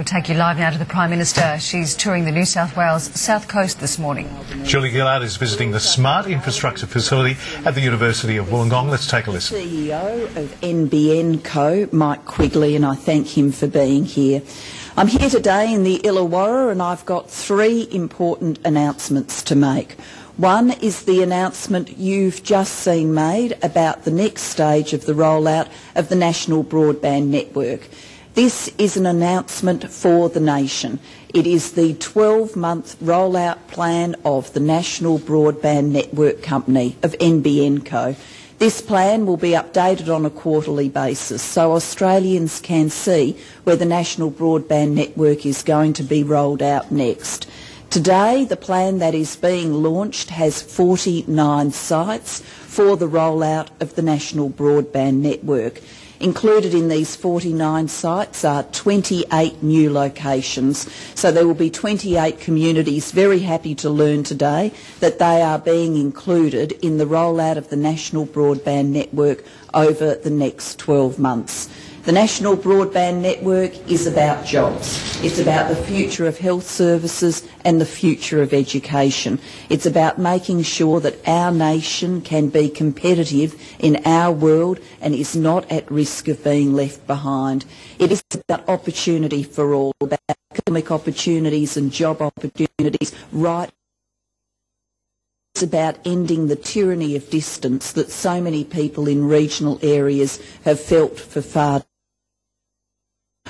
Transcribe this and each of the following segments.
take you live now to the Prime Minister. She's touring the New South Wales South Coast this morning. Julie Gillard is visiting the Smart Infrastructure Facility at the University of Wollongong. Let's take a listen. CEO of NBN Co, Mike Quigley, and I thank him for being here. I'm here today in the Illawarra and I've got three important announcements to make. One is the announcement you've just seen made about the next stage of the rollout of the National Broadband Network. This is an announcement for the nation. It is the 12-month rollout plan of the National Broadband Network Company, of NBN Co. This plan will be updated on a quarterly basis so Australians can see where the National Broadband Network is going to be rolled out next. Today, the plan that is being launched has 49 sites for the rollout of the National Broadband Network. Included in these 49 sites are 28 new locations. So there will be 28 communities very happy to learn today that they are being included in the rollout of the National Broadband Network over the next 12 months. The National Broadband Network is about jobs. It's about the future of health services and the future of education. It's about making sure that our nation can be competitive in our world and is not at risk of being left behind. It is about opportunity for all, about economic opportunities and job opportunities right. It's about ending the tyranny of distance that so many people in regional areas have felt for far.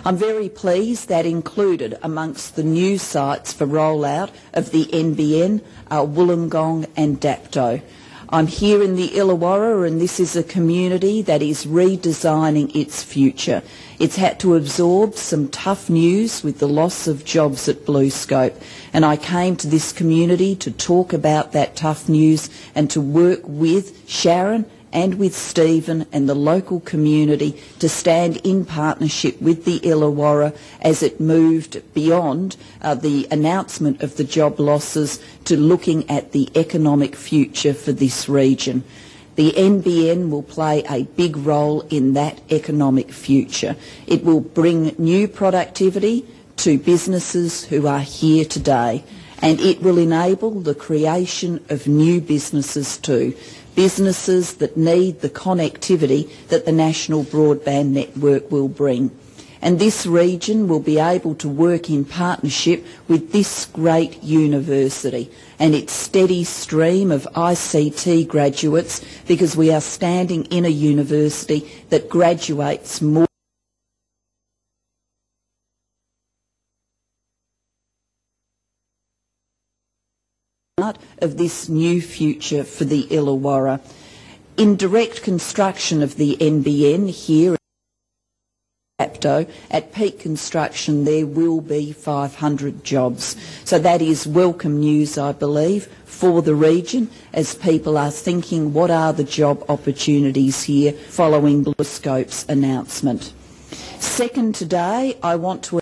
I'm very pleased that included amongst the new sites for rollout of the NBN are Wollongong and Dapto. I'm here in the Illawarra and this is a community that is redesigning its future. It's had to absorb some tough news with the loss of jobs at BlueScope, and I came to this community to talk about that tough news and to work with Sharon and with Stephen and the local community to stand in partnership with the Illawarra as it moved beyond the announcement of the job losses to looking at the economic future for this region. The NBN will play a big role in that economic future. It will bring new productivity to businesses who are here today, and it will enable the creation of new businesses too. Businesses that need the connectivity that the National Broadband Network will bring. And this region will be able to work in partnership with this great university and its steady stream of ICT graduates, because we are standing in a university that graduates more of this new future for the Illawarra. In direct construction of the NBN here at Dapto, at peak construction there will be 500 jobs. So that is welcome news, I believe, for the region as people are thinking what are the job opportunities here following BlueScope's announcement. Second, today I want to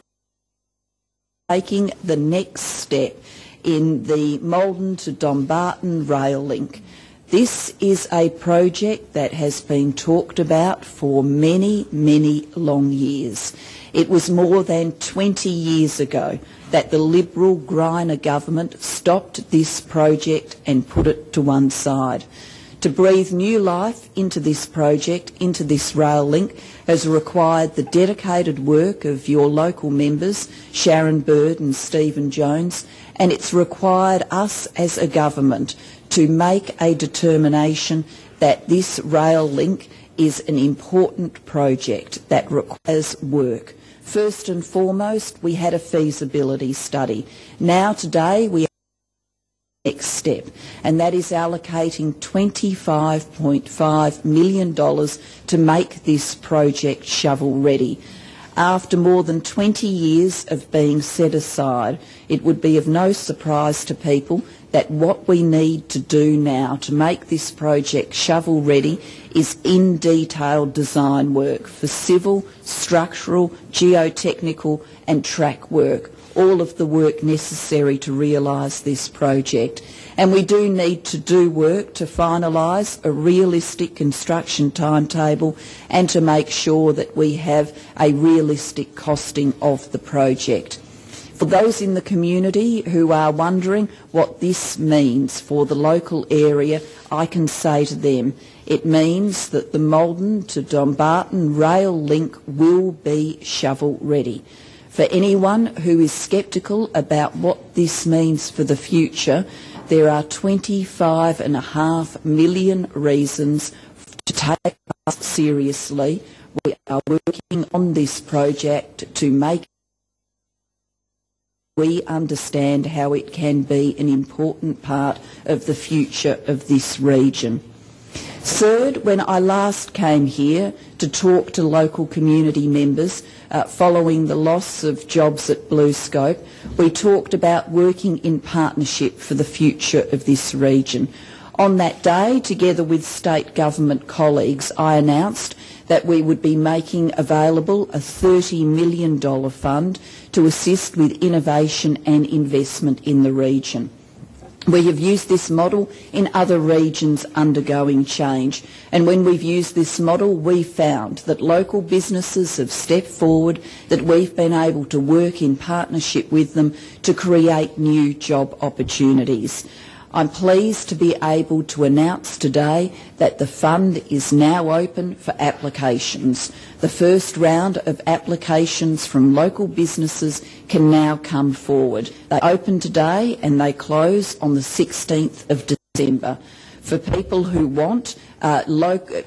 taking the next step in the Malden to Dumbarton rail link. This is a project that has been talked about for many, many long years. It was more than 20 years ago that the Liberal Greiner government stopped this project and put it to one side. To breathe new life into this project, into this rail link, has required the dedicated work of your local members, Sharon Bird and Stephen Jones, and it's required us as a government to make a determination that this rail link is an important project that requires work. First and foremost, we had a feasibility study. Now today we next step, and that is allocating $25.5 million to make this project shovel ready. After more than 20 years of being set aside, it would be of no surprise to people that what we need to do now to make this project shovel ready is in detail design work for civil, structural, geotechnical and track work. all of the work necessary to realise this project. And we do need to do work to finalise a realistic construction timetable and to make sure that we have a realistic costing of the project. For those in the community who are wondering what this means for the local area, I can say to them, it means that the Maldon to Dumbarton rail link will be shovel ready. For anyone who is sceptical about what this means for the future, there are 25.5 million reasons to take us seriously. We are working on this project to make we understand how it can be an important part of the future of this region. Third, when I last came here to talk to local community members following the loss of jobs at BlueScope, we talked about working in partnership for the future of this region. On that day, together with state government colleagues, I announced that we would be making available a $30 million fund to assist with innovation and investment in the region. We have used this model in other regions undergoing change, and when we've used this model, we found that local businesses have stepped forward, that we've been able to work in partnership with them to create new job opportunities. I'm pleased to be able to announce today that the fund is now open for applications. The first round of applications from local businesses can now come forward. They open today and they close on the 16th of December. For people who want local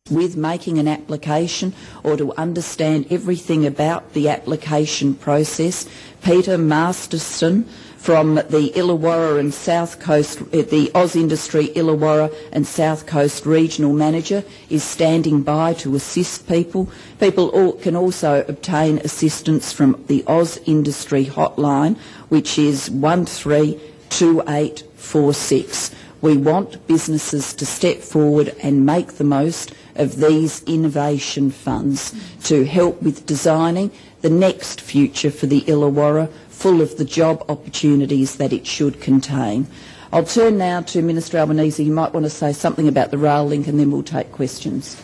with making an application or to understand everything about the application process, Peter Masterson from the Illawarra and South Coast, the Oz Industry Illawarra and South Coast Regional Manager is standing by to assist people. People can also obtain assistance from the Oz Industry hotline, which is 132846. We want businesses to step forward and make the most of these innovation funds to help with designing the next future for the Illawarra, full of the job opportunities that it should contain. I'll turn now to Minister Albanese. You might want to say something about the rail link and then we'll take questions.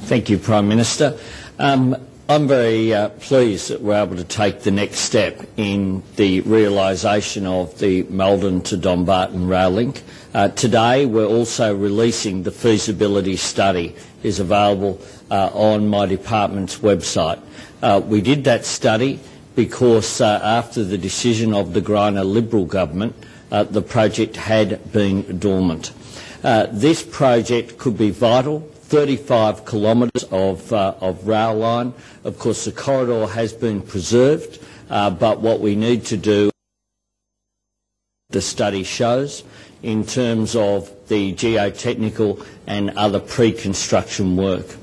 Thank you, Prime Minister. I'm very pleased that we're able to take the next step in the realisation of the Maldon to Dumbarton rail link. Today we're also releasing the feasibility study. It is available on my department's website. We did that study because after the decision of the Greiner Liberal government, the project had been dormant. This project could be vital, 35 kilometres of rail line. Of course, the corridor has been preserved, but what we need to do, the study shows, in terms of the geotechnical and other pre-construction work.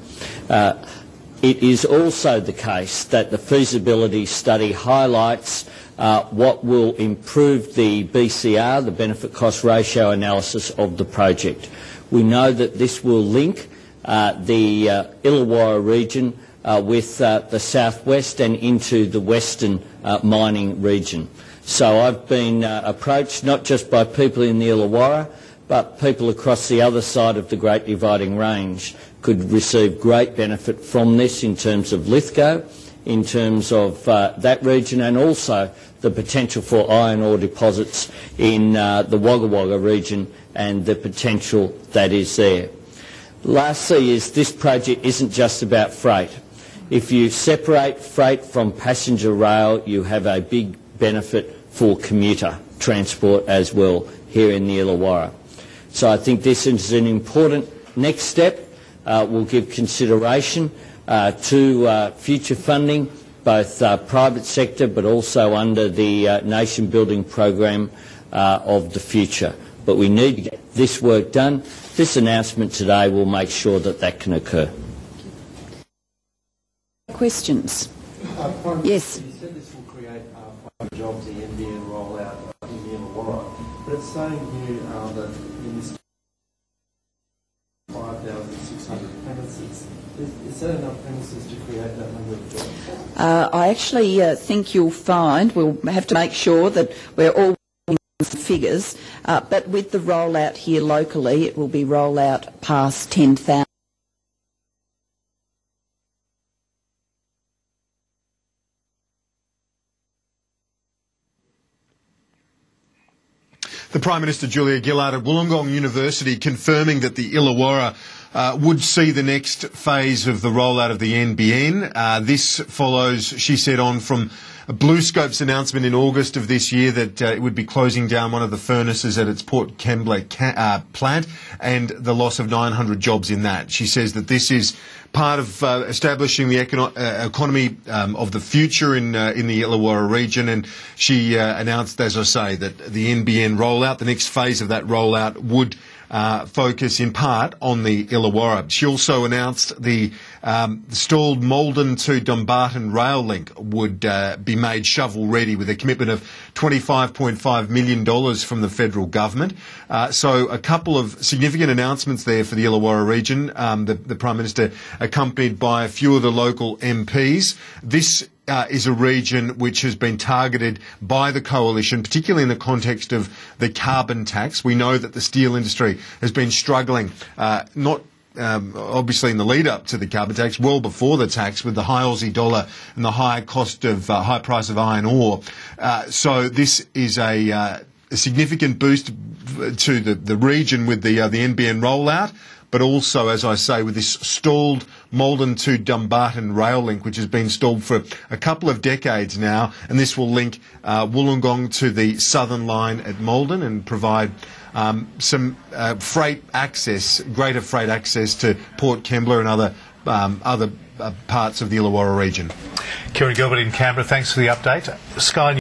It is also the case that the feasibility study highlights what will improve the BCR, the benefit cost ratio analysis of the project. We know that this will link the Illawarra region with the southwest and into the western mining region. So I've been approached not just by people in the Illawarra, but people across the other side of the Great Dividing Range could receive great benefit from this in terms of Lithgow, in terms of that region, and also the potential for iron ore deposits in the Wagga Wagga region and the potential that is there. Lastly, this project isn't just about freight. If you separate freight from passenger rail, you have a big benefit for commuter transport as well here in the Illawarra. So I think this is an important next step. We'll give consideration to future funding, both private sector but also under the nation building program of the future. But we need to get this work done. This announcement today will make sure that that can occur. Questions? Yes. You said this will create 5 jobs, the NBN rollout in the Illawarra, but it's saying here that in this 5,600 premises, is Is that enough premises to create that number of jobs? I actually think you'll find we'll have to make sure that we're all figures, but with the rollout here locally, it will be rollout past 10,000. The Prime Minister, Julia Gillard, at Wollongong University, confirming that the Illawarra would see the next phase of the rollout of the NBN. This follows, she said, on from BlueScope's announcement in August of this year that it would be closing down one of the furnaces at its Port Kembla plant and the loss of 900 jobs in that. She says that this is part of establishing the economy of the future in the Illawarra region, and she announced, as I say, that the NBN rollout, the next phase of that rollout, would focus in part on the Illawarra. She also announced the stalled Maldon to Dumbarton rail link would be made shovel ready with a commitment of $25.5 million from the federal government. So a couple of significant announcements there for the Illawarra region. The Prime Minister accompanied by a few of the local MPs. This is a region which has been targeted by the coalition, particularly in the context of the carbon tax. We know that the steel industry has been struggling, obviously in the lead up to the carbon tax, well before the tax, with the high Aussie dollar and the high cost of high price of iron ore. So this is a significant boost to the region with the NBN rollout, but also, as I say, with this stalled Maldon to Dumbarton rail link, which has been stalled for a couple of decades now, and this will link Wollongong to the southern line at Maldon and provide some freight access, greater freight access to Port Kembla and other parts of the Illawarra region. Kieran Gilbert in Canberra, thanks for the update. Sky